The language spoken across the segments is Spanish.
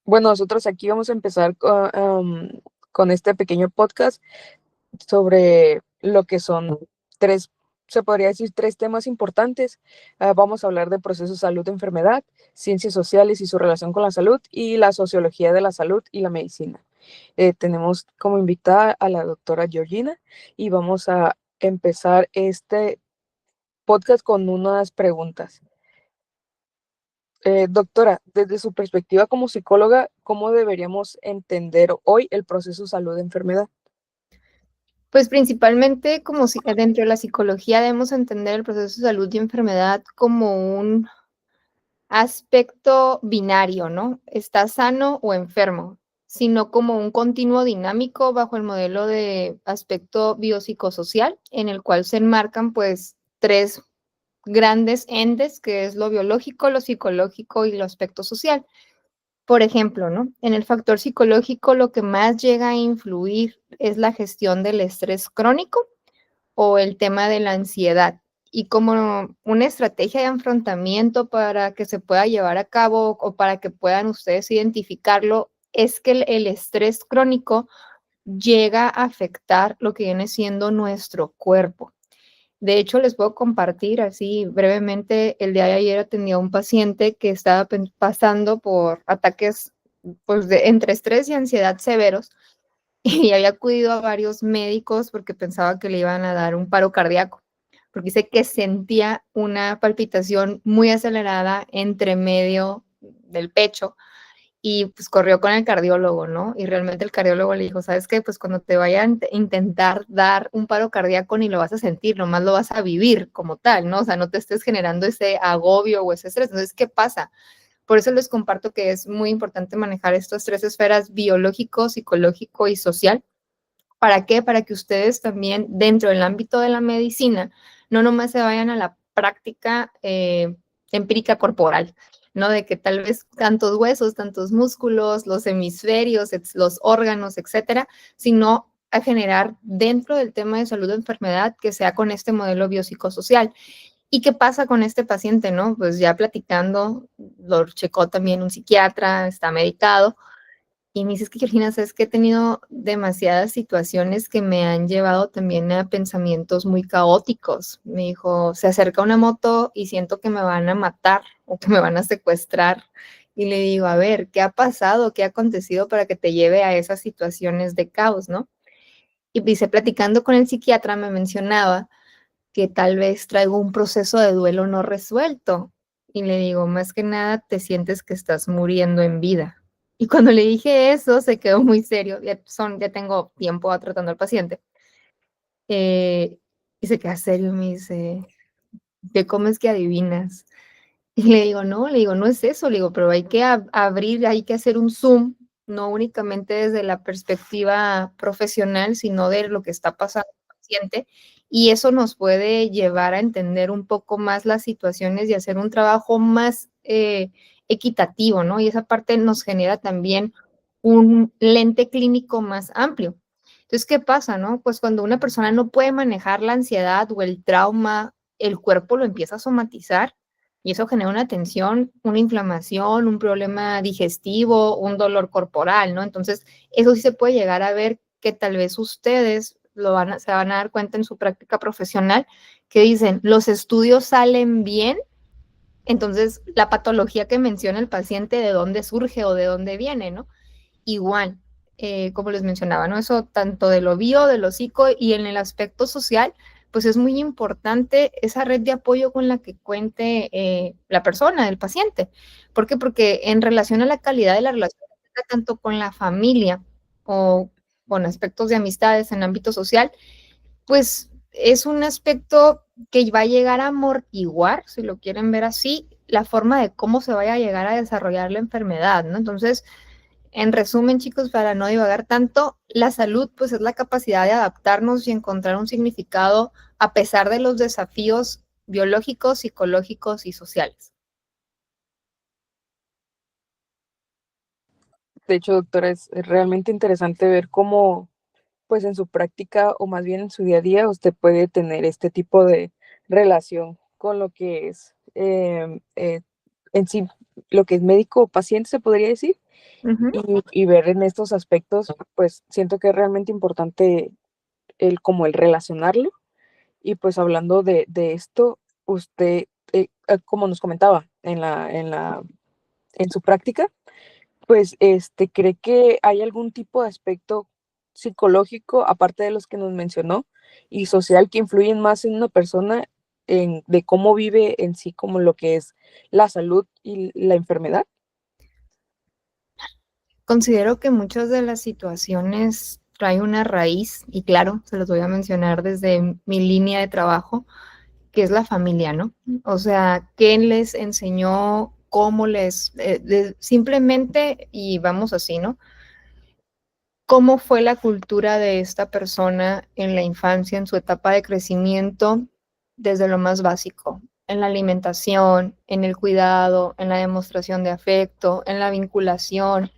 Bueno, nosotros aquí vamos a empezar con este pequeño podcast sobre lo que son tres, se podría decir tres temas importantes. Vamos a hablar de procesos salud-enfermedad, ciencias sociales y su relación con la salud, y la sociología de la salud y la medicina. Tenemos como invitada a la doctora Georgina y vamos a empezar este podcast con unas preguntas. Doctora, desde su perspectiva como psicóloga, ¿cómo deberíamos entender hoy el proceso salud-enfermedad? Pues principalmente dentro de la psicología debemos entender el proceso de salud y enfermedad como un aspecto binario, ¿no? Está sano o enfermo, sino como un continuo dinámico bajo el modelo de aspecto biopsicosocial, en el cual se enmarcan pues tres grandes endes, que es lo biológico, lo psicológico y lo aspecto social. Por ejemplo, ¿no? En el factor psicológico lo que más llega a influir es la gestión del estrés crónico o el tema de la ansiedad. Y como una estrategia de afrontamiento para que se pueda llevar a cabo o para que puedan ustedes identificarlo, es que el estrés crónico llega a afectar lo que viene siendo nuestro cuerpo. De hecho, les puedo compartir así brevemente, el día de ayer atendí a un paciente que estaba pasando por ataques pues, entre estrés y ansiedad severos y había acudido a varios médicos porque pensaba que le iban a dar un paro cardíaco, porque dice que sentía una palpitación muy acelerada entre medio del pecho y pues corrió con el cardiólogo, ¿no? Y realmente el cardiólogo le dijo, ¿sabes qué? Pues cuando te vayan a intentar dar un paro cardíaco ni lo vas a sentir, nomás lo vas a vivir como tal, ¿no? O sea, no te estés generando ese agobio o ese estrés. Entonces, ¿qué pasa? Por eso les comparto que es muy importante manejar estas tres esferas: biológico, psicológico y social. ¿Para qué? Para que ustedes también dentro del ámbito de la medicina no nomás se vayan a la práctica empírica corporal, ¿no? De que tal vez tantos huesos, tantos músculos, los hemisferios, los órganos, etcétera, sino a generar dentro del tema de salud o enfermedad que sea con este modelo biopsicosocial. ¿Y qué pasa con este paciente, no? Pues ya platicando, lo checó también un psiquiatra, está medicado, y me dices que, Georgina, sabes que he tenido demasiadas situaciones que me han llevado también a pensamientos muy caóticos. Me dijo, se acerca una moto y siento que me van a matar o que me van a secuestrar. Y le digo, a ver, ¿qué ha pasado? ¿Qué ha acontecido para que te lleve a esas situaciones de caos, no? Y dice, platicando con el psiquiatra, me mencionaba que tal vez traigo un proceso de duelo no resuelto. Y le digo, más que nada, te sientes que estás muriendo en vida. Y cuando le dije eso, se quedó muy serio. Ya tengo tiempo tratando al paciente. Eh, y se queda serio y me dice, ¿de cómo es que adivinas? Y le digo, no es eso, le digo, pero hay que abrir, hay que hacer un zoom, no únicamente desde la perspectiva profesional, sino de lo que está pasando en el paciente. Y eso nos puede llevar a entender un poco más las situaciones y hacer un trabajo más equitativo, ¿no? Y esa parte nos genera también un lente clínico más amplio. Entonces, ¿qué pasa, no? Pues cuando una persona no puede manejar la ansiedad o el trauma, el cuerpo lo empieza a somatizar y eso genera una tensión, una inflamación, un problema digestivo, un dolor corporal, ¿no? Entonces, eso sí se puede llegar a ver que tal vez ustedes se van a dar cuenta en su práctica profesional, que dicen, los estudios salen bien, entonces la patología que menciona el paciente, ¿de dónde surge o de dónde viene, no? Igual, como les mencionaba, ¿no? Eso tanto de lo bio, de lo psico y en el aspecto social, pues es muy importante esa red de apoyo con la que cuente la persona, el paciente. ¿Por qué? Porque en relación a la calidad de la relación, tanto con la familia o con aspectos de amistades en ámbito social, pues es un aspecto que va a llegar a amortiguar, si lo quieren ver así, la forma de cómo se vaya a llegar a desarrollar la enfermedad, ¿no? Entonces, en resumen, chicos, para no divagar tanto, la salud pues es la capacidad de adaptarnos y encontrar un significado a pesar de los desafíos biológicos, psicológicos y sociales. De hecho, doctora, es realmente interesante ver cómo, pues en su práctica o más bien en su día a día, usted puede tener este tipo de relación con lo que es en sí, lo que es médico o paciente, se podría decir. y ver en estos aspectos, pues siento que es realmente importante como el relacionarlo. Y pues hablando de esto, usted, como nos comentaba en su práctica, pues ¿cree que hay algún tipo de aspecto psicológico, aparte de los que nos mencionó, y social, que influyen más en una persona de cómo vive en sí, como lo que es la salud y la enfermedad? Considero que muchas de las situaciones traen una raíz, y claro, se los voy a mencionar desde mi línea de trabajo, que es la familia, ¿no? O sea, ¿quién les enseñó? ¿Cómo simplemente, y vamos así, ¿no? ¿Cómo fue la cultura de esta persona en la infancia, en su etapa de crecimiento, desde lo más básico? En la alimentación, en el cuidado, en la demostración de afecto, en la vinculación,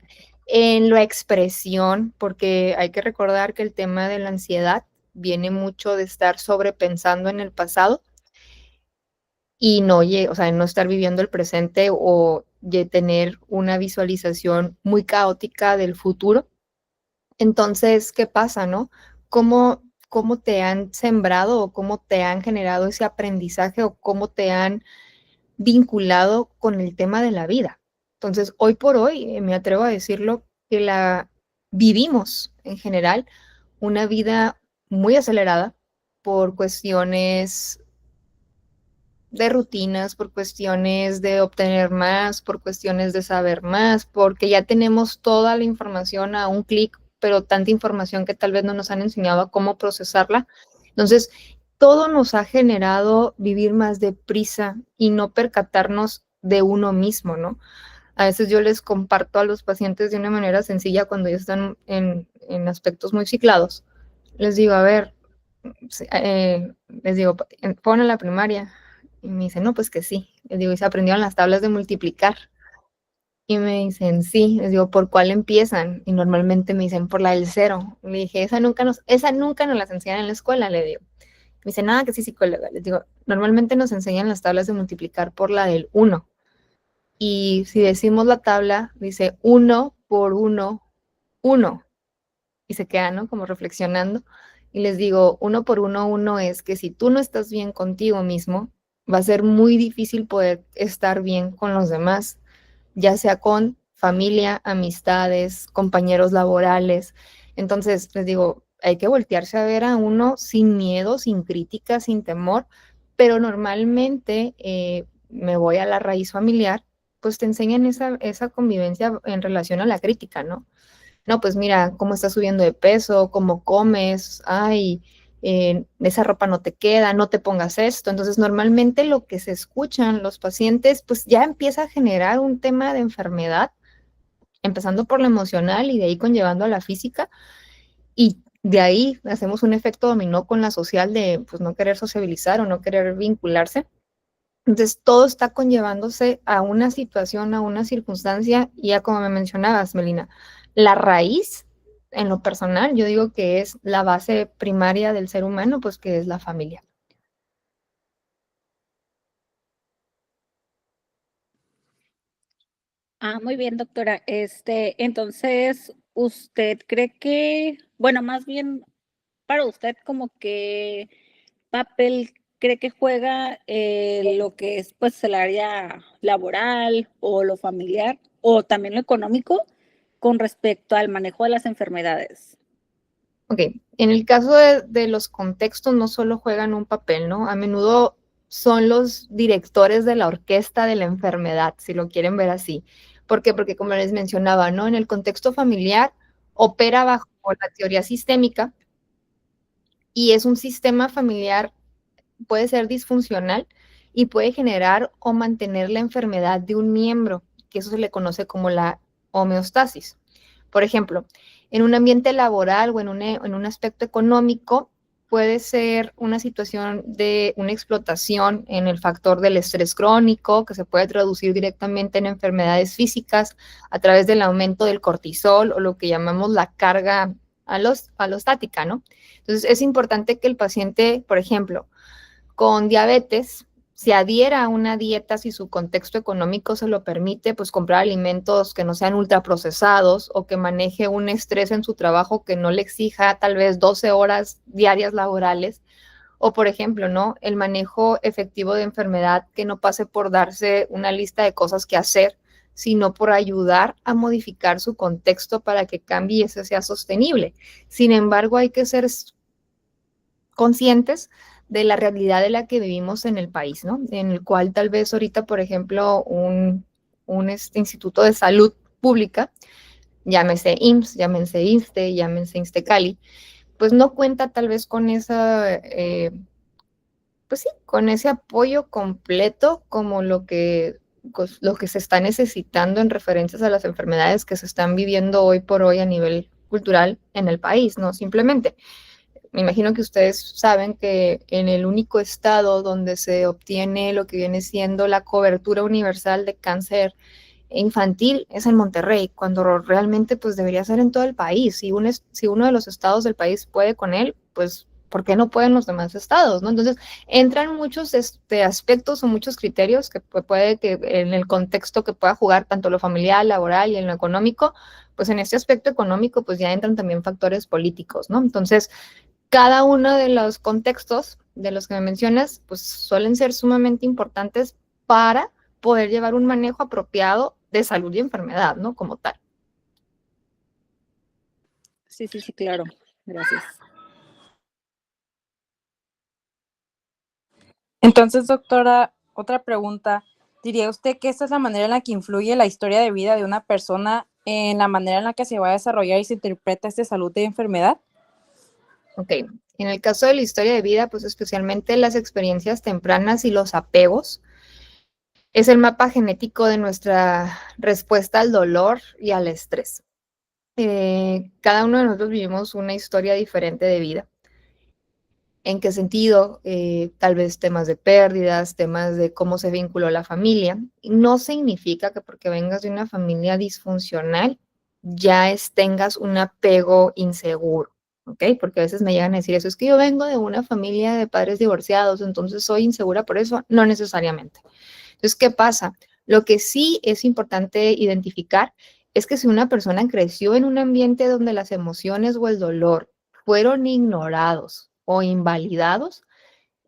en la expresión, porque hay que recordar que el tema de la ansiedad viene mucho de estar sobrepensando en el pasado y no, o sea, no estar viviendo el presente o de tener una visualización muy caótica del futuro. Entonces, ¿qué pasa, no? ¿Cómo te han sembrado o cómo te han generado ese aprendizaje o cómo te han vinculado con el tema de la vida? Entonces, hoy por hoy, me atrevo a decirlo, que vivimos en general una vida muy acelerada por cuestiones de rutinas, por cuestiones de obtener más, por cuestiones de saber más, porque ya tenemos toda la información a un clic, pero tanta información que tal vez no nos han enseñado a cómo procesarla. Entonces, todo nos ha generado vivir más deprisa y no percatarnos de uno mismo, ¿no? A veces yo les comparto a los pacientes de una manera sencilla cuando ya están en aspectos muy ciclados. Les digo, a ver, les digo, fueron a la primaria. Y me dicen, no, pues que sí. Les digo, y se aprendieron las tablas de multiplicar. Y me dicen, sí. Les digo, ¿por cuál empiezan? Y normalmente me dicen, por la del cero. Le dije, esa nunca nos las enseñan en la escuela, le digo. Me dice, nada, que sí, psicóloga. Les digo, normalmente nos enseñan las tablas de multiplicar por la del uno. Y si decimos la tabla, dice 1 por 1, 1. Y se quedan, ¿no? Como reflexionando. Y les digo, 1 por 1, 1 es que si tú no estás bien contigo mismo, va a ser muy difícil poder estar bien con los demás, ya sea con familia, amistades, compañeros laborales. Entonces, les digo, hay que voltearse a ver a uno sin miedo, sin crítica, sin temor, pero normalmente me voy a la raíz familiar, pues te enseñan esa convivencia en relación a la crítica, ¿no? No, pues mira, cómo estás subiendo de peso, cómo comes, ay, esa ropa no te queda, no te pongas esto. Entonces, normalmente lo que se escuchan los pacientes, pues ya empieza a generar un tema de enfermedad, empezando por lo emocional y de ahí conllevando a la física. Y de ahí hacemos un efecto dominó con la social de, pues, no querer sociabilizar o no querer vincularse. Entonces, todo está conllevándose a una situación, a una circunstancia, y ya como me mencionabas, Melina, la raíz, en lo personal, yo digo que es la base primaria del ser humano, pues que es la familia. Muy bien, doctora. Entonces, ¿usted cree que, bueno, más bien para usted, como que papel cree que juega lo que es pues el área laboral o lo familiar o también lo económico con respecto al manejo de las enfermedades? Ok, en el caso de los contextos no solo juegan un papel, ¿no? A menudo son los directores de la orquesta de la enfermedad, si lo quieren ver así. ¿Por qué? Porque como les mencionaba, ¿no? En el contexto familiar opera bajo la teoría sistémica y es un sistema familiar, puede ser disfuncional y puede generar o mantener la enfermedad de un miembro, que eso se le conoce como la homeostasis. Por ejemplo, en un ambiente laboral o en un aspecto económico, puede ser una situación de una explotación en el factor del estrés crónico, que se puede traducir directamente en enfermedades físicas a través del aumento del cortisol o lo que llamamos la carga alostática, ¿no? Entonces, es importante que el paciente, por ejemplo, con diabetes, se adhiera a una dieta si su contexto económico se lo permite, pues comprar alimentos que no sean ultraprocesados o que maneje un estrés en su trabajo que no le exija tal vez 12 horas diarias laborales. O, por ejemplo, ¿no? El manejo efectivo de enfermedad que no pase por darse una lista de cosas que hacer, sino por ayudar a modificar su contexto para que cambie y ese sea sostenible. Sin embargo, hay que ser conscientes de la realidad de la que vivimos en el país, ¿no? En el cual tal vez ahorita, por ejemplo, un instituto de salud pública, llámese IMSS, llámese INSTE, llámese INSTECALI, pues no cuenta tal vez con esa, pues sí, con ese apoyo completo como pues, lo que se está necesitando en referencias a las enfermedades que se están viviendo hoy por hoy a nivel cultural en el país, ¿no? Simplemente me imagino que ustedes saben que en el único estado donde se obtiene lo que viene siendo la cobertura universal de cáncer infantil es en Monterrey, cuando realmente pues debería ser en todo el país. Si uno de los estados del país puede con él, pues ¿por qué no pueden los demás estados? ¿No? Entonces entran muchos aspectos o muchos criterios que puede que en el contexto que pueda jugar tanto lo familiar, laboral y en lo económico, pues en este aspecto económico pues ya entran también factores políticos, ¿no? Entonces cada uno de los contextos de los que me mencionas, pues suelen ser sumamente importantes para poder llevar un manejo apropiado de salud y enfermedad, ¿no? Como tal. Sí, sí, sí, claro. Gracias. Entonces, doctora, otra pregunta. ¿Diría usted que esta es la manera en la que influye la historia de vida de una persona en la manera en la que se va a desarrollar y se interpreta esta salud de enfermedad? Ok. En el caso de la historia de vida, pues especialmente las experiencias tempranas y los apegos, es el mapa genético de nuestra respuesta al dolor y al estrés. Cada uno de nosotros vivimos una historia diferente de vida. ¿En qué sentido? Tal vez temas de pérdidas, temas de cómo se vinculó la familia. No significa que porque vengas de una familia disfuncional ya tengas un apego inseguro, ¿ok? Porque a veces me llegan a decir eso, es que yo vengo de una familia de padres divorciados, entonces soy insegura por eso. No necesariamente. Entonces, ¿qué pasa? Lo que sí es importante identificar es que si una persona creció en un ambiente donde las emociones o el dolor fueron ignorados o invalidados,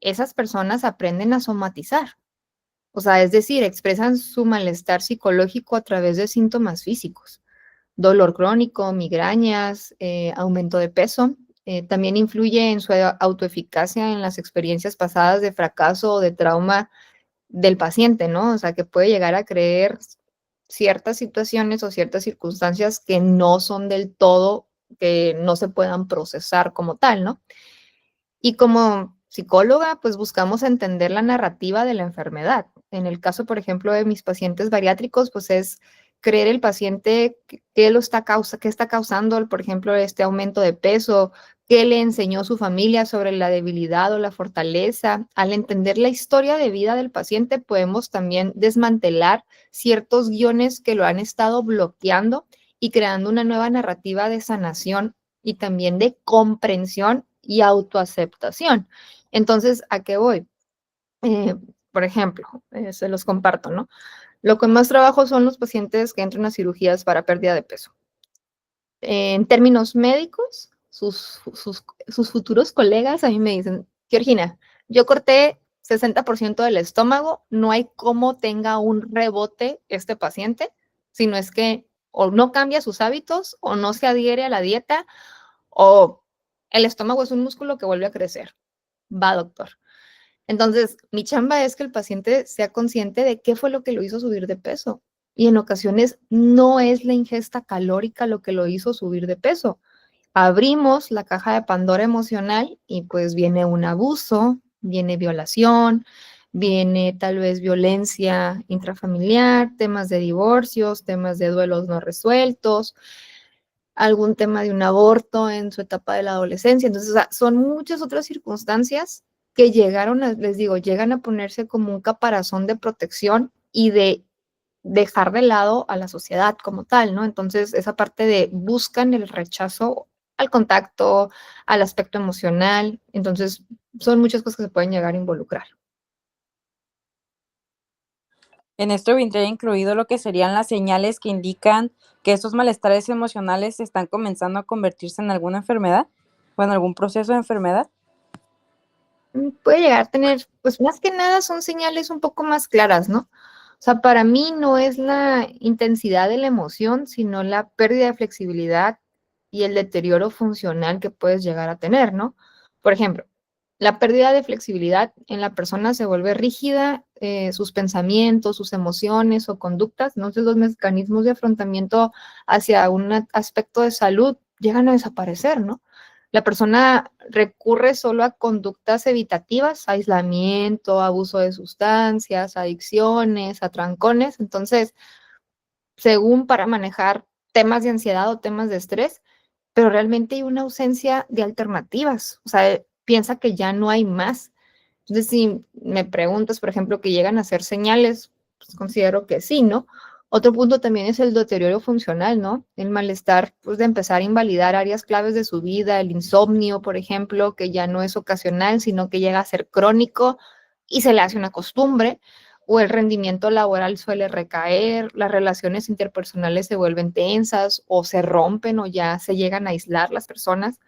esas personas aprenden a somatizar. O sea, es decir, expresan su malestar psicológico a través de síntomas físicos. Dolor crónico, migrañas, aumento de peso. También influye en su autoeficacia en las experiencias pasadas de fracaso o de trauma del paciente, ¿no? O sea, que puede llegar a creer ciertas situaciones o ciertas circunstancias que no son del todo, que no se puedan procesar como tal, ¿no? Y como psicóloga, pues buscamos entender la narrativa de la enfermedad. En el caso, por ejemplo, de mis pacientes bariátricos, pues es creer el paciente qué está causando, por ejemplo, este aumento de peso, qué le enseñó su familia sobre la debilidad o la fortaleza. Al entender la historia de vida del paciente, podemos también desmantelar ciertos guiones que lo han estado bloqueando y creando una nueva narrativa de sanación y también de comprensión y autoaceptación. Entonces, ¿a qué voy? Eh, por ejemplo, se los comparto, ¿no? Lo que más trabajo son los pacientes que entran a cirugías para pérdida de peso. En términos médicos, sus futuros colegas a mí me dicen, Georgina, yo corté 60% del estómago, no hay cómo tenga un rebote este paciente, sino es que o no cambia sus hábitos o no se adhiere a la dieta o el estómago es un músculo que vuelve a crecer. Va, doctor. Entonces, mi chamba es que el paciente sea consciente de qué fue lo que lo hizo subir de peso. Y en ocasiones no es la ingesta calórica lo que lo hizo subir de peso. Abrimos la caja de Pandora emocional y pues viene un abuso, viene violación, viene tal vez violencia intrafamiliar, temas de divorcios, temas de duelos no resueltos, algún tema de un aborto en su etapa de la adolescencia. Entonces, o sea, son muchas otras circunstancias que llegaron les digo, llegan a ponerse como un caparazón de protección y de dejar de lado a la sociedad como tal, ¿no? Entonces, esa parte de buscan el rechazo al contacto, al aspecto emocional. Entonces, son muchas cosas que se pueden llegar a involucrar. En esto vendría incluido lo que serían las señales que indican que estos malestares emocionales están comenzando a convertirse en alguna enfermedad o en algún proceso de enfermedad. Puede llegar a tener, pues más que nada son señales un poco más claras, ¿no? O sea, para mí no es la intensidad de la emoción, sino la pérdida de flexibilidad y el deterioro funcional que puedes llegar a tener, ¿no? Por ejemplo, la pérdida de flexibilidad en la persona se vuelve rígida, sus pensamientos, sus emociones o conductas, ¿no? Entonces los mecanismos de afrontamiento hacia un aspecto de salud llegan a desaparecer, ¿no? La persona recurre solo a conductas evitativas, aislamiento, abuso de sustancias, adicciones, atrancones. Entonces, según para manejar temas de ansiedad o temas de estrés, pero realmente hay una ausencia de alternativas. O sea, piensa que ya no hay más. Entonces, si me preguntas, por ejemplo, que llegan a ser señales, pues considero que sí, ¿no? Otro punto también es el deterioro funcional, ¿no? El malestar, pues, de empezar a invalidar áreas claves de su vida, el insomnio, por ejemplo, que ya no es ocasional, sino que llega a ser crónico y se le hace una costumbre, o el rendimiento laboral suele recaer, las relaciones interpersonales se vuelven tensas o se rompen o ya se llegan a aislar las personas.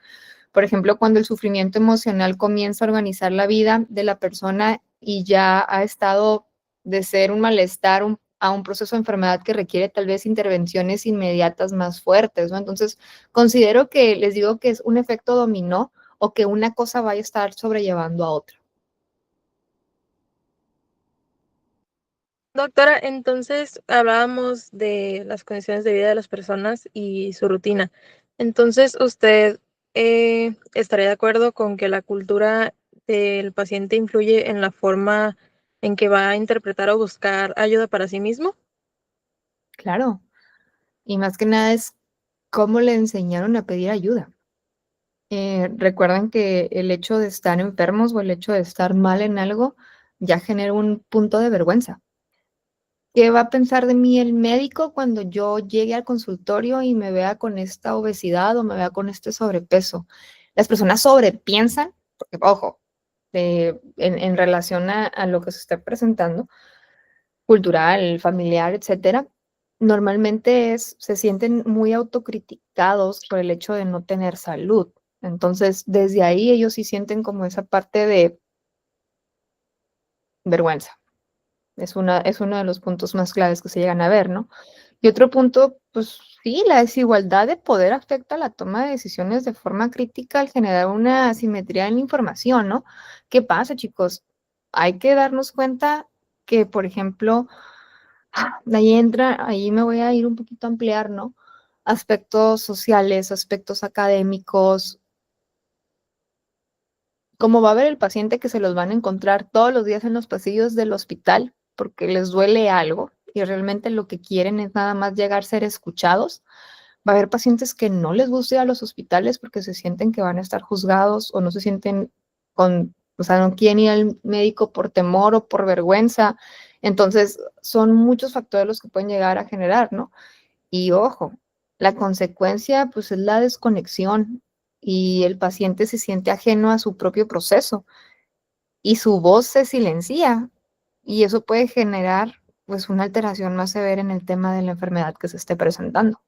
Por ejemplo, cuando el sufrimiento emocional comienza a organizar la vida de la persona y ya ha estado de ser un malestar a un proceso de enfermedad que requiere tal vez intervenciones inmediatas más fuertes, ¿no? Entonces, considero que les digo que es un efecto dominó o que una cosa vaya a estar sobrellevando a otra. Doctora, entonces hablábamos de las condiciones de vida de las personas y su rutina. Entonces, ¿usted estaría de acuerdo con que la cultura del paciente influye en la forma en que va a interpretar o buscar ayuda para sí mismo? Claro. Y más que nada es cómo le enseñaron a pedir ayuda. Recuerden que el hecho de estar enfermos o el hecho de estar mal en algo ya genera un punto de vergüenza. ¿Qué va a pensar de mí el médico cuando yo llegue al consultorio y me vea con esta obesidad o me vea con este sobrepeso? Las personas sobrepiensan, porque, ojo, en relación a lo que se está presentando, cultural, familiar, etcétera, normalmente se sienten muy autocriticados por el hecho de no tener salud. Entonces, desde ahí ellos sí sienten como esa parte de vergüenza. Es uno de los puntos más claves que se llegan a ver, ¿no? Y otro punto, pues sí, la desigualdad de poder afecta la toma de decisiones de forma crítica al generar una asimetría en la información, ¿no? ¿Qué pasa, chicos? Hay que darnos cuenta que, por ejemplo, de ahí entra, ahí me voy a ir un poquito a ampliar, ¿no? Aspectos sociales, aspectos académicos, como va a ver el paciente que se los van a encontrar todos los días en los pasillos del hospital porque les duele algo y realmente lo que quieren es nada más llegar a ser escuchados. Va a haber pacientes que no les gusta ir a los hospitales porque se sienten que van a estar juzgados o no se sienten o sea, no quieren ir al médico por temor o por vergüenza. Entonces, son muchos factores los que pueden llegar a generar, ¿no? Y ojo, la consecuencia pues es la desconexión y el paciente se siente ajeno a su propio proceso y su voz se silencia y eso puede generar pues una alteración más severa en el tema de la enfermedad que se esté presentando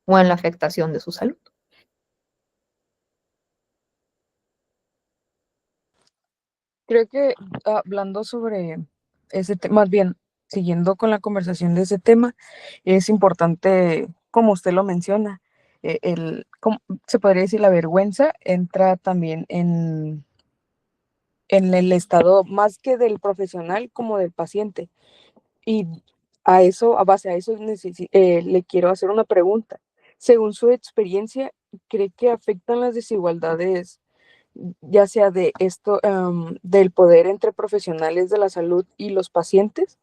o en la afectación de su salud. Creo que hablando sobre ese tema, más bien siguiendo con la conversación de ese tema, es importante, como usted lo menciona, se podría decir la vergüenza entra también en el estado más que del profesional como del paciente. Y a base a eso, le quiero hacer una pregunta. Según su experiencia, ¿cree que afectan las desigualdades, ya sea de esto, del poder entre profesionales de la salud y los pacientes,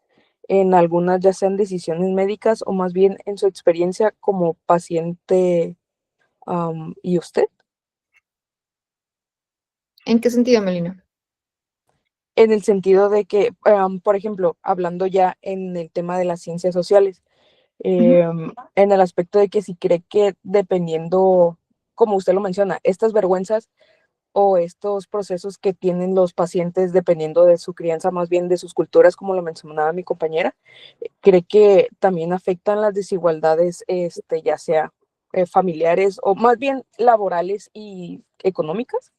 en algunas, ya sean decisiones médicas o más bien en su experiencia como paciente, y usted? ¿En qué sentido, Melina? En el sentido de que, por ejemplo, hablando ya en el tema de las ciencias sociales, Ujú. en el aspecto de que si cree que dependiendo, como usted lo menciona, estas vergüenzas o estos procesos que tienen los pacientes dependiendo de su crianza, más bien de sus culturas, como lo mencionaba mi compañera, cree que también afectan las desigualdades, ya sea familiares o más bien laborales y económicas.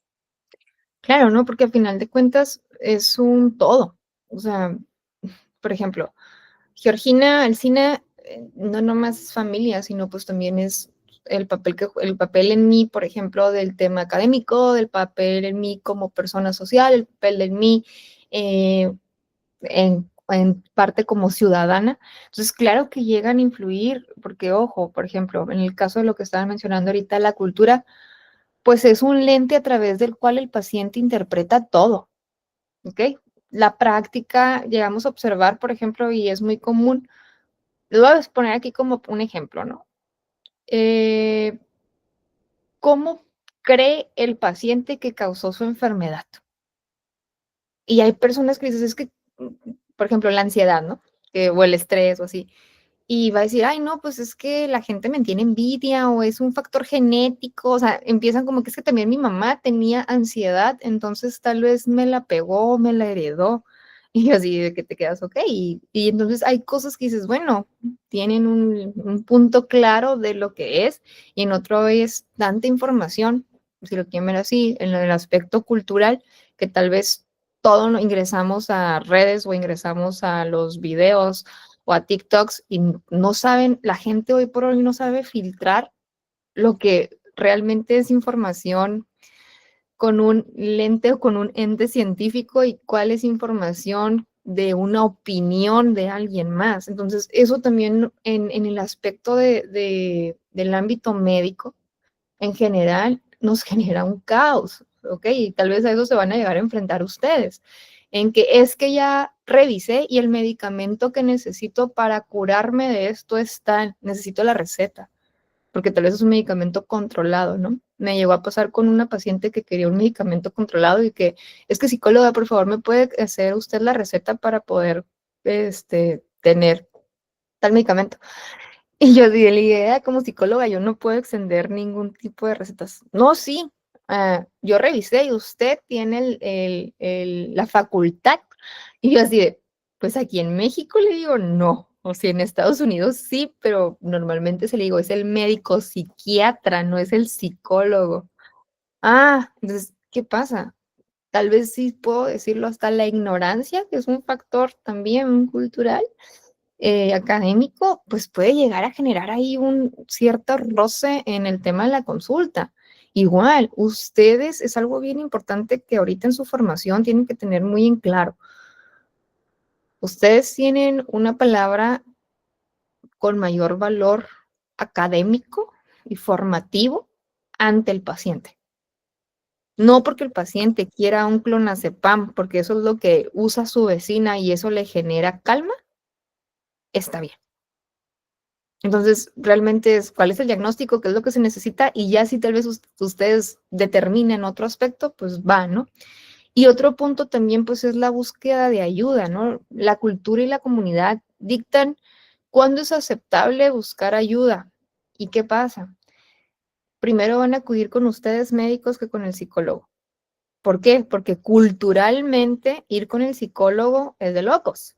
Claro, ¿no? Porque al final de cuentas es un todo. O sea, por ejemplo, Georgina Alsina, no nomás es familia, sino pues también es el papel en mí, por ejemplo, del tema académico, del papel en mí como persona social, el papel en mí en parte como ciudadana. Entonces, claro que llegan a influir, porque ojo, por ejemplo, en el caso de lo que estaban mencionando ahorita, la cultura, pues es un lente a través del cual el paciente interpreta todo, ¿ok? La práctica, llegamos a observar, por ejemplo, y es muy común, lo voy a poner aquí como un ejemplo, ¿no? ¿Cómo cree el paciente que causó su enfermedad? Y hay personas que dicen, es que, por ejemplo, la ansiedad, ¿no? O el estrés o así. Y va a decir, ay, no, pues es que la gente me tiene envidia o es un factor genético. O sea, empiezan como que es que también mi mamá tenía ansiedad, entonces tal vez me la pegó, me la heredó. Y así de que te quedas, ok. Y entonces hay cosas que dices, bueno, tienen un punto claro de lo que es, y en otro es tanta información, si lo quieren ver así, en el aspecto cultural, que tal vez todo ingresamos a redes o ingresamos a los videos o a TikToks y no saben, la gente hoy por hoy no sabe filtrar lo que realmente es información con un lente o con un ente científico y cuál es información de una opinión de alguien más. Entonces, eso también en el aspecto del ámbito médico en general nos genera un caos, ¿ok? Y tal vez a eso se van a llegar a enfrentar ustedes, en que es que ya revisé y el medicamento que necesito para curarme de esto está, necesito la receta, porque tal vez es un medicamento controlado, ¿no? Me llegó a pasar con una paciente que quería un medicamento controlado y que, es que psicóloga, por favor, ¿me puede hacer usted la receta para poder, tener tal medicamento? Y yo di la idea como psicóloga, yo no puedo extender ningún tipo de recetas. No, sí, yo revisé y usted tiene la facultad. Y yo así de, pues aquí en México le digo no, o sea, en Estados Unidos sí, pero normalmente se le digo, es el médico psiquiatra, no es el psicólogo. Ah, entonces, ¿qué pasa? Tal vez sí puedo decirlo hasta la ignorancia, que es un factor también cultural, académico, pues puede llegar a generar ahí un cierto roce en el tema de la consulta. Igual, ustedes es algo bien importante que ahorita en su formación tienen que tener muy en claro. Ustedes tienen una palabra con mayor valor académico y formativo ante el paciente. No porque el paciente quiera un clonazepam, porque eso es lo que usa su vecina y eso le genera calma, está bien. Entonces, realmente es cuál es el diagnóstico, qué es lo que se necesita, y ya si tal vez ustedes determinen otro aspecto, pues va, ¿no? Y otro punto también, pues, es la búsqueda de ayuda, ¿no? La cultura y la comunidad dictan cuándo es aceptable buscar ayuda. ¿Y qué pasa? Primero van a acudir con ustedes médicos que con el psicólogo. ¿Por qué? Porque culturalmente ir con el psicólogo es de locos.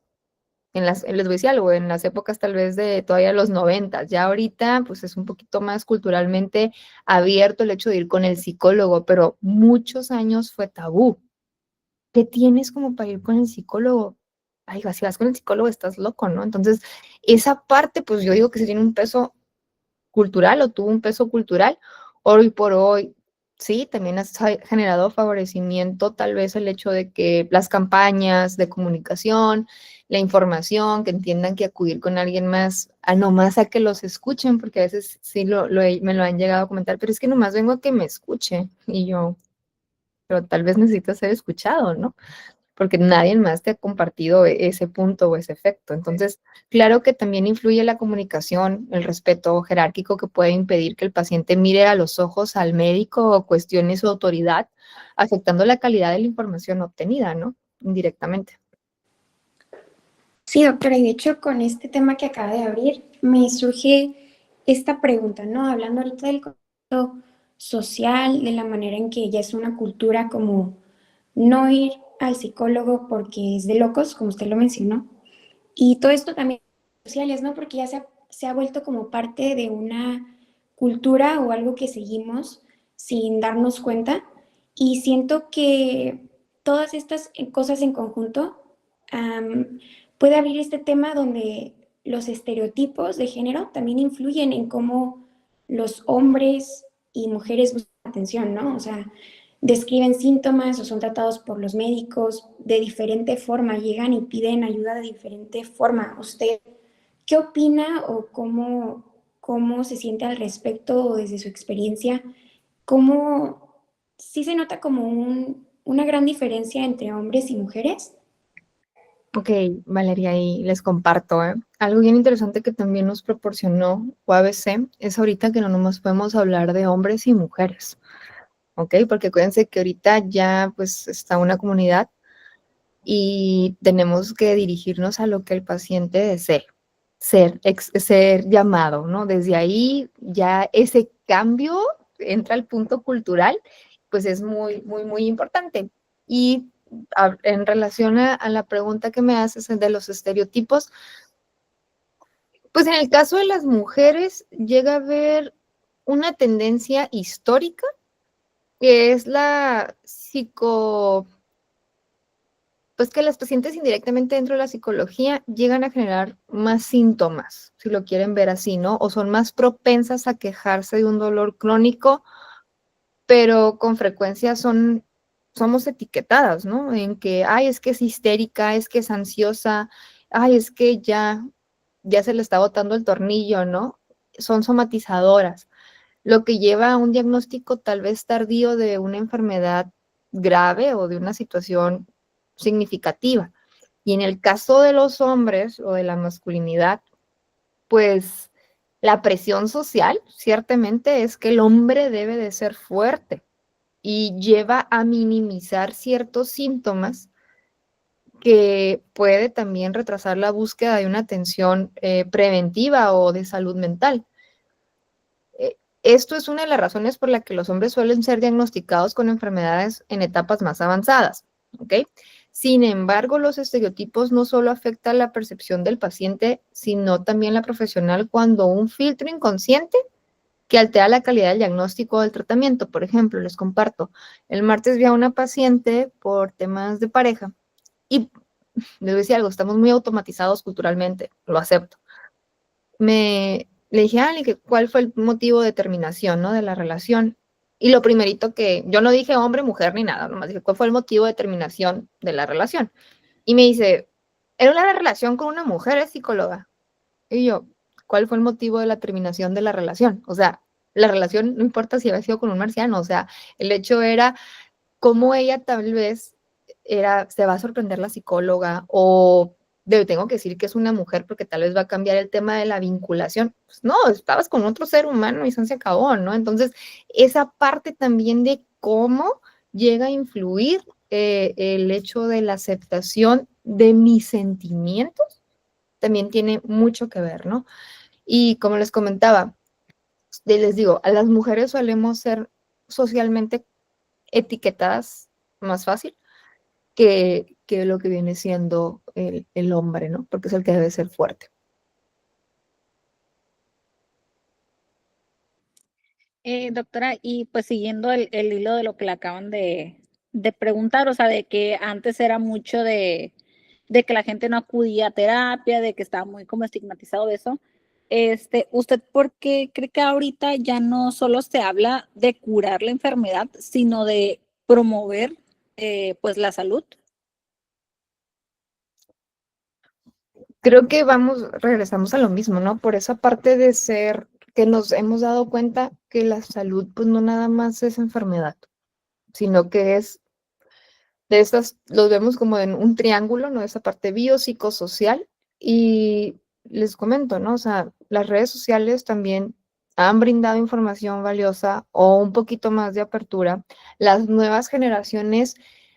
Les voy a decir algo, en las épocas tal vez de todavía los 90, ya ahorita pues es un poquito más culturalmente abierto el hecho de ir con el psicólogo, pero muchos años fue tabú. ¿Qué tienes como para ir con el psicólogo? Ay, si vas con el psicólogo estás loco, ¿no? Entonces, esa parte, pues yo digo que sí tiene un peso cultural o tuvo un peso cultural. Hoy por hoy, sí, también ha generado favorecimiento tal vez el hecho de que las campañas de comunicación, la información, que entiendan que acudir con alguien más, a nomás a que los escuchen, porque a veces sí me lo han llegado a comentar, pero es que nomás vengo a que me escuche y yo, pero tal vez necesito ser escuchado, ¿no? Porque nadie más te ha compartido ese punto o ese efecto. Entonces, claro que también influye la comunicación, el respeto jerárquico que puede impedir que el paciente mire a los ojos al médico o cuestione su autoridad, afectando la calidad de la información obtenida, ¿no? Indirectamente. Sí, doctora, y de hecho con este tema que acaba de abrir, me surge esta pregunta, ¿no? Hablando ahorita del contexto social, de la manera en que ya es una cultura como no ir al psicólogo porque es de locos, como usted lo mencionó. Y todo esto también sociales, ¿no? Porque ya se ha vuelto como parte de una cultura o algo que seguimos sin darnos cuenta. Y siento que todas estas cosas en conjunto puede abrir este tema donde los estereotipos de género también influyen en cómo los hombres y mujeres buscan atención, ¿no? O sea, describen síntomas o son tratados por los médicos de diferente forma, llegan y piden ayuda de diferente forma. ¿Usted qué opina o cómo se siente al respecto o desde su experiencia? ¿Cómo sí se nota como una gran diferencia entre hombres y mujeres? Ok, Valeria, y les comparto, ¿eh? Algo bien interesante que también nos proporcionó UABC es ahorita que no nomás podemos hablar de hombres y mujeres, ¿ok? Porque acuérdense que ahorita ya pues está una comunidad y tenemos que dirigirnos a lo que el paciente desee, ser llamado, ¿no? Desde ahí ya ese cambio entra al punto cultural, pues es muy, muy, muy importante. Y en relación a la pregunta que me haces de los estereotipos, pues en el caso de las mujeres llega a haber una tendencia histórica que es la pues que las pacientes indirectamente dentro de la psicología llegan a generar más síntomas, si lo quieren ver así, ¿no? O son más propensas a quejarse de un dolor crónico, pero con frecuencia somos etiquetadas, ¿no? En que, ay, es que es histérica, es que es ansiosa, ay, es que ya se le está botando el tornillo, ¿no? Son somatizadoras, lo que lleva a un diagnóstico tal vez tardío de una enfermedad grave o de una situación significativa. Y en el caso de los hombres o de la masculinidad, pues la presión social ciertamente es que el hombre debe de ser fuerte y lleva a minimizar ciertos síntomas que puede también retrasar la búsqueda de una atención preventiva o de salud mental. Esto es una de las razones por la que los hombres suelen ser diagnosticados con enfermedades en etapas más avanzadas, ¿ok? Sin embargo, los estereotipos no solo afectan la percepción del paciente, sino también la profesional cuando un filtro inconsciente que altera la calidad del diagnóstico o del tratamiento. Por ejemplo, les comparto, el martes vi a una paciente por temas de pareja y les decía algo, estamos muy automatizados culturalmente, lo acepto. Le dije, ¿cuál fue el motivo de terminación, ¿no? De la relación. Y lo primerito que, yo no dije hombre, mujer ni nada, nomás dije, ¿cuál fue el motivo de terminación de la relación? Y me dice, era una relación con una mujer, es psicóloga. Y yo, ¿cuál fue el motivo de la terminación de la relación? O sea, la relación no importa si había sido con un marciano, o sea, el hecho era cómo ella tal vez se va a sorprender la psicóloga o tengo que decir que es una mujer porque tal vez va a cambiar el tema de la vinculación. Pues no, estabas con otro ser humano y se acabó, ¿no? Entonces, esa parte también de cómo llega a influir el hecho de la aceptación de mis sentimientos también tiene mucho que ver, ¿no? Y como les comentaba, les digo, a las mujeres solemos ser socialmente etiquetadas más fácil que lo que viene siendo el hombre, ¿no? Porque es el que debe ser fuerte. Doctora, y pues siguiendo el hilo de lo que le acaban de preguntar, o sea, de que antes era mucho de que la gente no acudía a terapia, de que estaba muy como estigmatizado de eso. ¿Usted por qué cree que ahorita ya no solo se habla de curar la enfermedad, sino de promover pues la salud? Creo que regresamos a lo mismo, ¿no? Por esa parte de ser que nos hemos dado cuenta que la salud, pues no nada más es enfermedad, sino que es de estas, los vemos como en un triángulo, ¿no? Esa parte biopsicosocial. Y les comento, ¿no? O sea, las redes sociales también han brindado información valiosa o un poquito más de apertura. Las nuevas generaciones,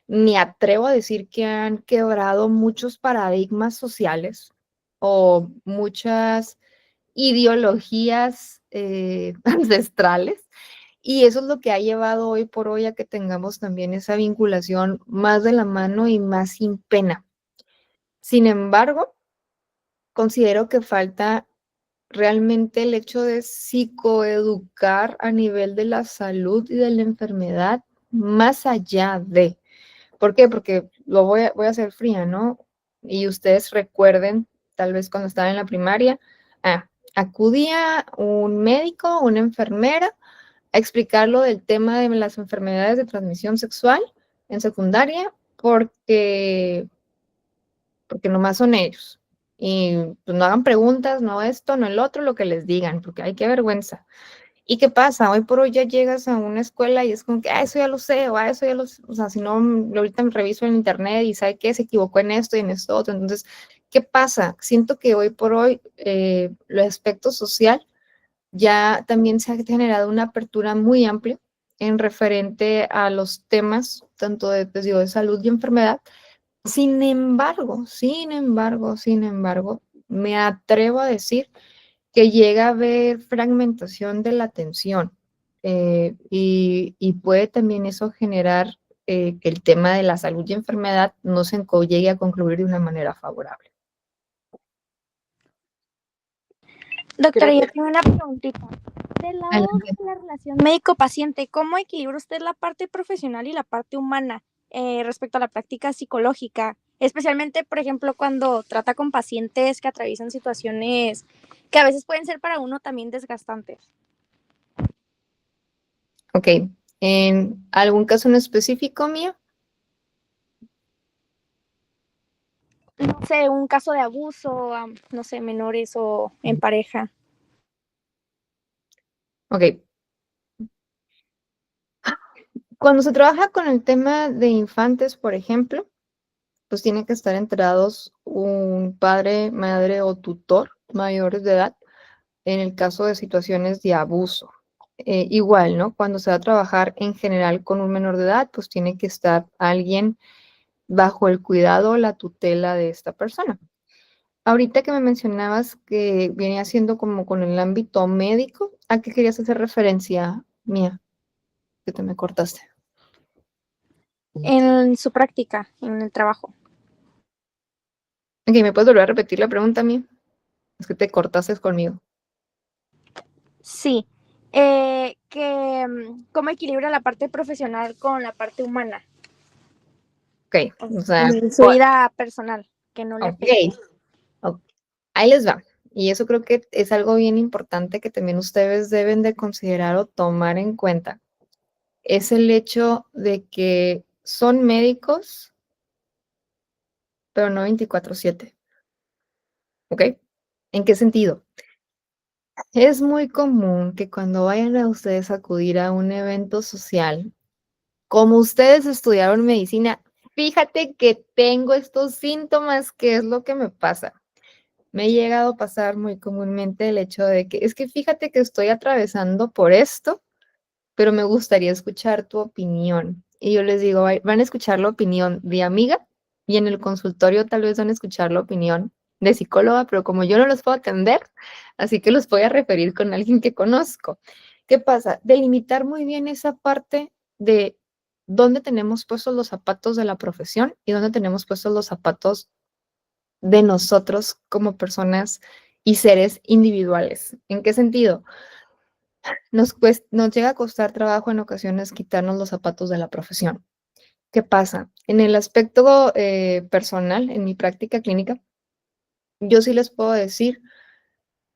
me atrevo a decir que han quebrado muchos paradigmas sociales o muchas ideologías ancestrales Y eso es lo que ha llevado hoy por hoy a que tengamos también esa vinculación más de la mano y más sin pena. Sin embargo, considero que falta realmente el hecho de psicoeducar a nivel de la salud y de la enfermedad más allá de. ¿Por qué? Porque voy a ser fría, ¿no? Y ustedes recuerden, tal vez cuando estaban en la primaria, acudía un médico, una enfermera, a explicarlo del tema de las enfermedades de transmisión sexual en secundaria, porque nomás son ellos. Y pues no hagan preguntas, no esto, no el otro, lo que les digan, porque hay qué vergüenza. ¿Y qué pasa? Hoy por hoy ya llegas a una escuela y es como que, eso ya lo sé, o eso ya lo sé. O sea, si no, ahorita me reviso en internet y sabe que se equivocó en esto y en esto otro. Entonces, ¿qué pasa? Siento que hoy por hoy el aspecto social ya también se ha generado una apertura muy amplia en referente a los temas, tanto de, pues, digo, de salud y enfermedad. Sin embargo, me atrevo a decir que llega a haber fragmentación de la atención y puede también eso generar que el tema de la salud y enfermedad no se llegue a concluir de una manera favorable. Doctora, Creo yo tengo una preguntita. Del lado Adelante. de la relación médico-paciente, ¿cómo equilibra usted la parte profesional y la parte humana respecto a la práctica psicológica? Especialmente, por ejemplo, cuando trata con pacientes que atraviesan situaciones que a veces pueden ser para uno también desgastantes. Ok. ¿En algún caso en específico mío? No sé, un caso de abuso, no sé, menores o en pareja. Ok. Cuando se trabaja con el tema de infantes, por ejemplo, pues tienen que estar enterados un padre, madre o tutor mayores de edad en el caso de situaciones de abuso. Igual, ¿no? Cuando se va a trabajar en general con un menor de edad, pues tiene que estar alguien bajo el cuidado o la tutela de esta persona. Ahorita que me mencionabas que viene haciendo como con el ámbito médico, ¿a qué querías hacer referencia, Mía? Que te me cortaste. En su práctica, en el trabajo. Ok, ¿me puedes volver a repetir la pregunta, Mía? Es que te cortaste conmigo. Sí. ¿Cómo equilibra la parte profesional con la parte humana? Ok, o sea, En su vida personal, que no le afecte. ok, ahí les va. Y eso creo que es algo bien importante que también ustedes deben de considerar o tomar en cuenta. Es el hecho de que son médicos, pero no 24/7. ¿Ok? ¿En qué sentido? Es muy común que cuando vayan a ustedes a acudir a un evento social, como ustedes estudiaron medicina, fíjate que tengo estos síntomas, ¿qué es lo que me pasa? Me ha llegado a pasar muy comúnmente el hecho de que es que fíjate que estoy atravesando por esto, pero me gustaría escuchar tu opinión. Y yo les digo, van a escuchar la opinión de amiga y en el consultorio tal vez van a escuchar la opinión de psicóloga, pero como yo no los puedo atender, así que los voy a referir con alguien que conozco. ¿Qué pasa? Delimitar muy bien esa parte de dónde tenemos puestos los zapatos de la profesión y dónde tenemos puestos los zapatos de nosotros como personas y seres individuales. ¿En qué sentido? Nos llega a costar trabajo en ocasiones quitarnos los zapatos de la profesión. ¿Qué pasa? En el aspecto personal, en mi práctica clínica, yo sí les puedo decir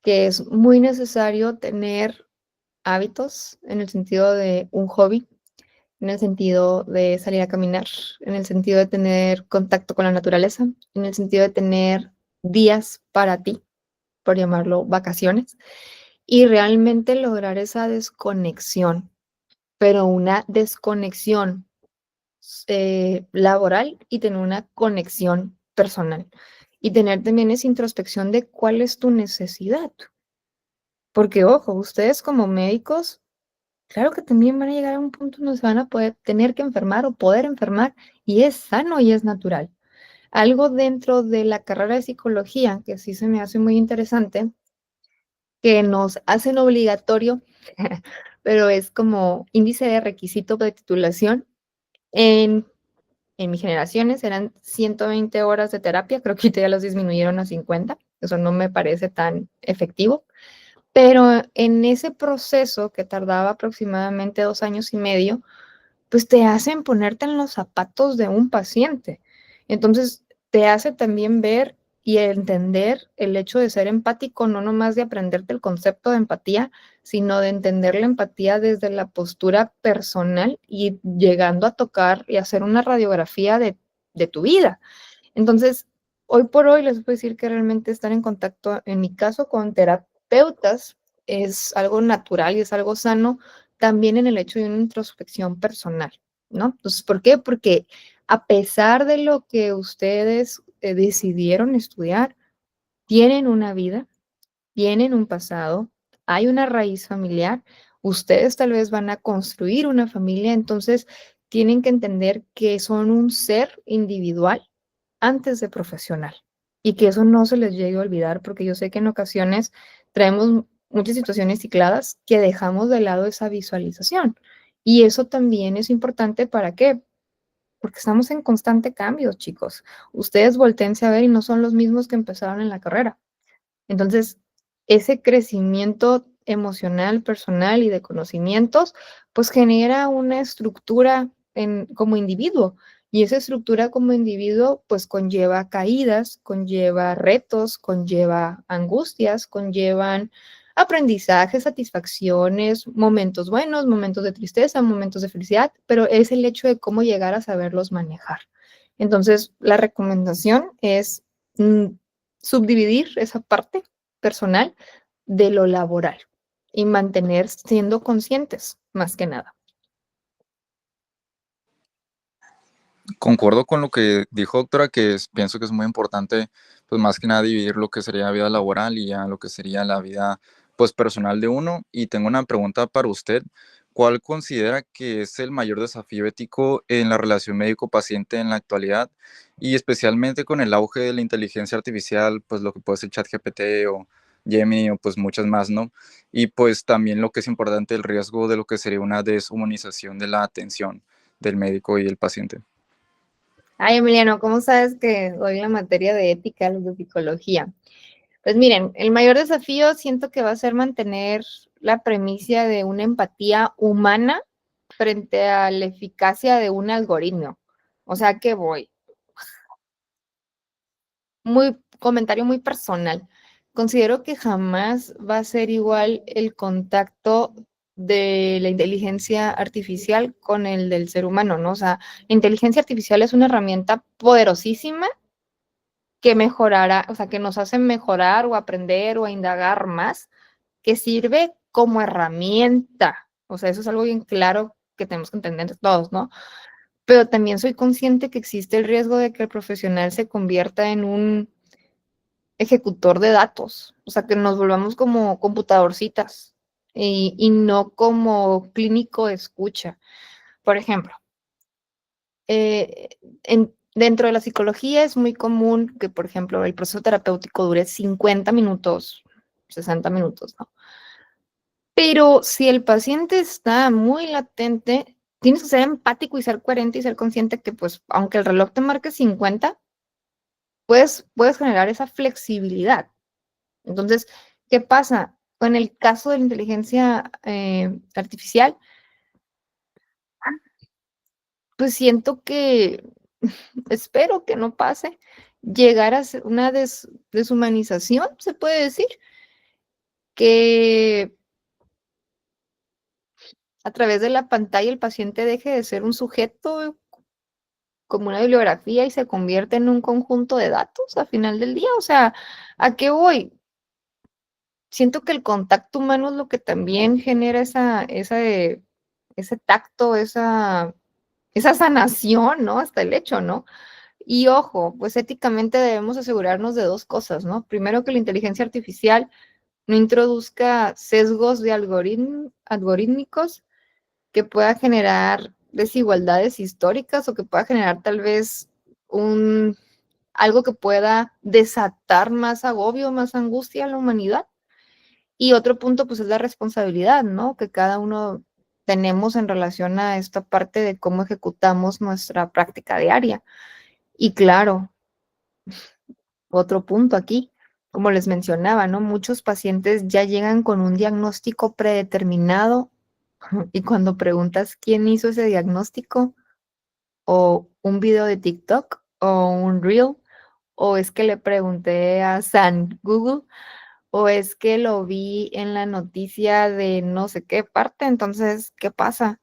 que es muy necesario tener hábitos en el sentido de un hobby, en el sentido de salir a caminar, en el sentido de tener contacto con la naturaleza, en el sentido de tener días para ti, por llamarlo vacaciones, y realmente lograr esa desconexión, pero una desconexión laboral y tener una conexión personal. Y tener también esa introspección de cuál es tu necesidad. Porque, ojo, ustedes como médicos, claro que también van a llegar a un punto donde se van a poder tener que enfermar o poder enfermar, y es sano y es natural. Algo dentro de la carrera de psicología que sí se me hace muy interesante que nos hacen obligatorio, pero es como índice de requisito de titulación. En mis generaciones eran 120 horas de terapia, creo que ahorita ya los disminuyeron a 50, eso no me parece tan efectivo, pero en ese proceso que tardaba aproximadamente 2 años y medio, pues te hacen ponerte en los zapatos de un paciente. Entonces, te hace también ver y entender el hecho de ser empático, no nomás de aprenderte el concepto de empatía, sino de entender la empatía desde la postura personal y llegando a tocar y hacer una radiografía de tu vida. Entonces, hoy por hoy les puedo decir que realmente estar en contacto, en mi caso, con terapeutas es algo natural y es algo sano, también en el hecho de una introspección personal, ¿no? Entonces, ¿por qué? Porque a pesar de lo que ustedes decidieron estudiar, tienen una vida, tienen un pasado, hay una raíz familiar, ustedes tal vez van a construir una familia, entonces tienen que entender que son un ser individual antes de profesional y que eso no se les llegue a olvidar porque yo sé que en ocasiones traemos muchas situaciones cicladas que dejamos de lado esa visualización y eso también es importante. ¿Para qué? Porque estamos en constante cambio, chicos. Ustedes voltéense a ver y no son los mismos que empezaron en la carrera. Entonces, ese crecimiento emocional, personal y de conocimientos, pues genera una estructura como individuo. Y esa estructura como individuo, pues conlleva caídas, conlleva retos, conlleva angustias, conllevan aprendizajes, satisfacciones, momentos buenos, momentos de tristeza, momentos de felicidad, pero es el hecho de cómo llegar a saberlos manejar. Entonces, la recomendación es subdividir esa parte personal de lo laboral y mantener siendo conscientes, más que nada. Concuerdo con lo que dijo doctora, pienso que es muy importante, pues más que nada dividir lo que sería vida laboral y ya lo que sería la vida pues personal de uno. Y tengo una pregunta para usted. ¿Cuál considera que es el mayor desafío ético en la relación médico-paciente en la actualidad? Y especialmente con el auge de la inteligencia artificial, pues lo que puede ser ChatGPT o Gemini o pues muchas más, ¿no? Y pues también lo que es importante, el riesgo de lo que sería una deshumanización de la atención del médico y el paciente. Ay, Emiliano, ¿cómo sabes que doy la materia de ética, los de psicología? Pues miren, el mayor desafío siento que va a ser mantener la premisa de una empatía humana frente a la eficacia de un algoritmo. O sea, que voy. Comentario muy personal. Considero que jamás va a ser igual el contacto de la inteligencia artificial con el del ser humano, ¿no? O sea, la inteligencia artificial es una herramienta poderosísima que mejorará, o sea, que nos hace mejorar o aprender o a indagar más, que sirve como herramienta. O sea, eso es algo bien claro que tenemos que entender todos, ¿no? Pero también soy consciente que existe el riesgo de que el profesional se convierta en un ejecutor de datos, o sea, que nos volvamos como computadorcitas y no como clínico de escucha. Por ejemplo, dentro de la psicología es muy común que, por ejemplo, el proceso terapéutico dure 50 minutos, 60 minutos, ¿no? Pero si el paciente está muy latente, tienes que ser empático y ser coherente y ser consciente que, pues, aunque el reloj te marque 50, puedes generar esa flexibilidad. Entonces, ¿qué pasa? En el caso de la inteligencia artificial, pues siento que, espero que no pase, llegar a ser una deshumanización, se puede decir, que a través de la pantalla el paciente deje de ser un sujeto como una bibliografía y se convierte en un conjunto de datos al final del día. O sea, ¿a qué voy? Siento que el contacto humano es lo que también genera ese tacto, esa sanación, ¿no? Hasta el hecho, ¿no? Y ojo, pues éticamente debemos asegurarnos de dos cosas, ¿no? Primero, que la inteligencia artificial no introduzca sesgos de algorítmicos que pueda generar desigualdades históricas o que pueda generar tal vez algo que pueda desatar más agobio, más angustia a la humanidad. Y otro punto, pues, es la responsabilidad, ¿no? Que cada uno tenemos en relación a esta parte de cómo ejecutamos nuestra práctica diaria. Y claro, otro punto aquí, como les mencionaba, ¿no? Muchos pacientes ya llegan con un diagnóstico predeterminado y cuando preguntas quién hizo ese diagnóstico, o un video de TikTok, o un reel, o es que le pregunté a San Google, o es que lo vi en la noticia de no sé qué parte. Entonces, ¿qué pasa?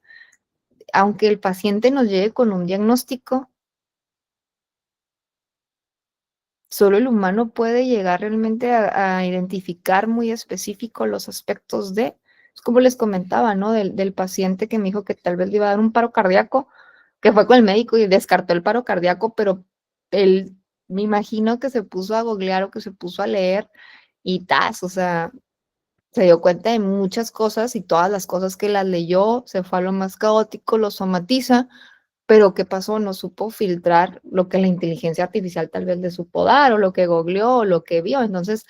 Aunque el paciente nos llegue con un diagnóstico, solo el humano puede llegar realmente a identificar muy específico los aspectos de, es como les comentaba, ¿no? Del paciente que me dijo que tal vez le iba a dar un paro cardíaco, que fue con el médico y descartó el paro cardíaco, pero él, me imagino que se puso a googlear o que se puso a leer y o sea, se dio cuenta de muchas cosas y todas las cosas que las leyó, se fue a lo más caótico, lo somatiza, pero ¿qué pasó? No supo filtrar lo que la inteligencia artificial tal vez le supo dar, o lo que googleó, o lo que vio. Entonces,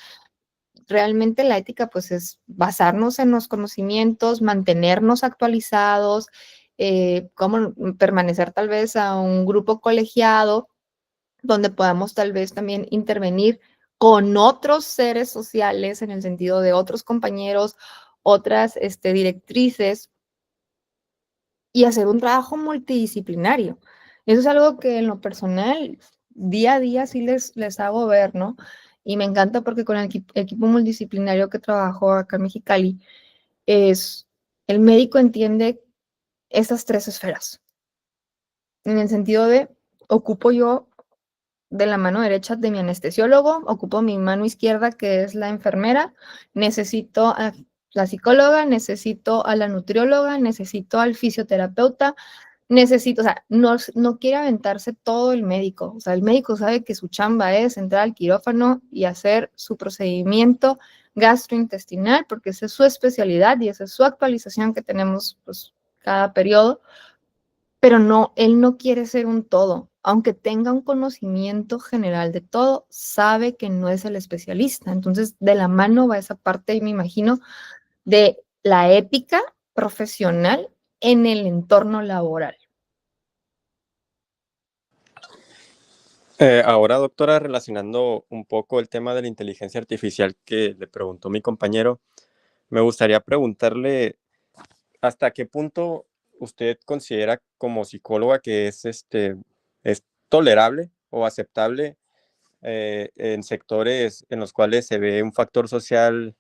realmente la ética, pues, es basarnos en los conocimientos, mantenernos actualizados, cómo permanecer tal vez a un grupo colegiado, donde podamos tal vez también intervenir con otros seres sociales, en el sentido de otros compañeros, otras directrices, y hacer un trabajo multidisciplinario. Eso es algo que en lo personal, día a día sí les hago ver, ¿no? Y me encanta porque con el equipo multidisciplinario que trabajo acá en Mexicali, el médico entiende esas tres esferas. En el sentido de, ocupo yo de la mano derecha de mi anestesiólogo, ocupo mi mano izquierda, que es la enfermera, necesito a la psicóloga, necesito a la nutrióloga, necesito al fisioterapeuta, necesito, o sea, no quiere aventarse todo el médico. O sea, el médico sabe que su chamba es entrar al quirófano y hacer su procedimiento gastrointestinal, porque esa es su especialidad y esa es su actualización que tenemos, pues, cada periodo. Pero no, él no quiere ser un todo. Aunque tenga un conocimiento general de todo, sabe que no es el especialista. Entonces, de la mano va esa parte, me imagino, de la ética profesional en el entorno laboral. Ahora, doctora, relacionando un poco el tema de la inteligencia artificial que le preguntó mi compañero, me gustaría preguntarle hasta qué punto usted considera como psicóloga que es tolerable o aceptable en sectores en los cuales se ve un factor social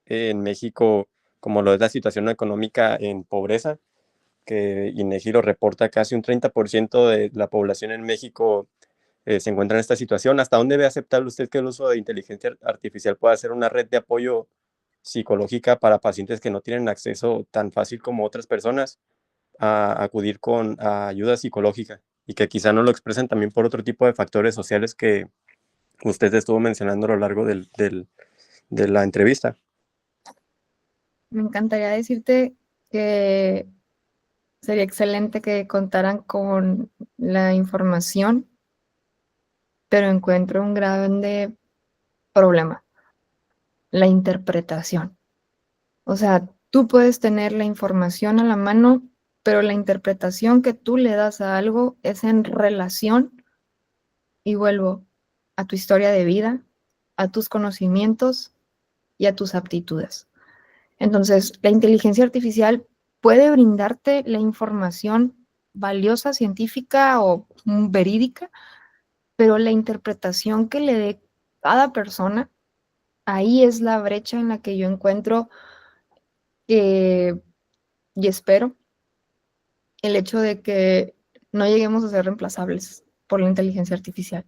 en México, como lo es la situación económica en pobreza, que INEGI lo reporta, casi un 30% de la población en México se encuentra en esta situación. ¿Hasta dónde ve aceptable usted que el uso de inteligencia artificial pueda ser una red de apoyo psicológica para pacientes que no tienen acceso tan fácil como otras personas a acudir a ayuda psicológica, y que quizá no lo expresen también por otro tipo de factores sociales que usted estuvo mencionando a lo largo de la entrevista? Me encantaría decirte que sería excelente que contaran con la información, pero encuentro un grande problema: la interpretación. O sea, tú puedes tener la información a la mano, pero la interpretación que tú le das a algo es en relación, y vuelvo, a tu historia de vida, a tus conocimientos y a tus aptitudes. Entonces, la inteligencia artificial puede brindarte la información valiosa, científica o verídica, pero la interpretación que le dé cada persona, ahí es la brecha en la que yo encuentro y espero el hecho de que no lleguemos a ser reemplazables por la inteligencia artificial.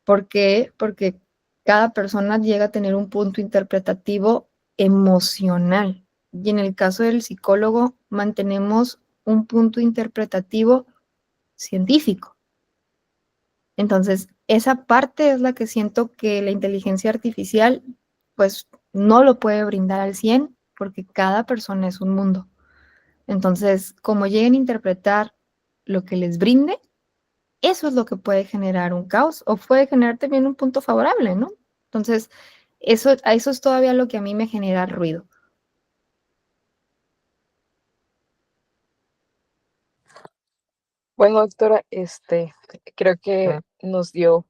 ¿Por qué? Porque cada persona llega a tener un punto interpretativo emocional. Y en el caso del psicólogo, mantenemos un punto interpretativo científico. Entonces, esa parte es la que siento que la inteligencia artificial, pues, no lo puede brindar al 100, porque cada persona es un mundo. Entonces, como lleguen a interpretar lo que les brinde, eso es lo que puede generar un caos o puede generar también un punto favorable, ¿no? Entonces, Eso es todavía lo que a mí me genera ruido. Bueno, doctora, creo que nos dio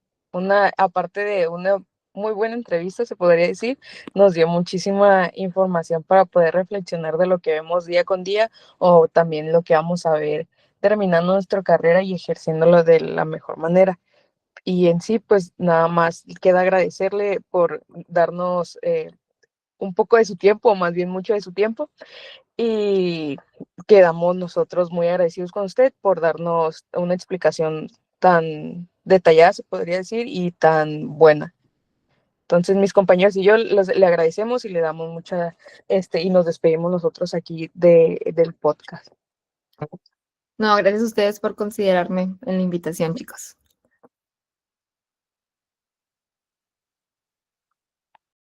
aparte de una muy buena entrevista, se podría decir, nos dio muchísima información para poder reflexionar de lo que vemos día con día o también lo que vamos a ver terminando nuestra carrera y ejerciéndolo de la mejor manera. Y en sí, pues nada más queda agradecerle por darnos un poco de su tiempo, o más bien mucho de su tiempo, y quedamos nosotros muy agradecidos con usted por darnos una explicación tan detallada, se podría decir, y tan buena. Entonces, mis compañeros y yo le agradecemos y le damos y nos despedimos nosotros aquí del podcast. No, gracias a ustedes por considerarme en la invitación, chicos.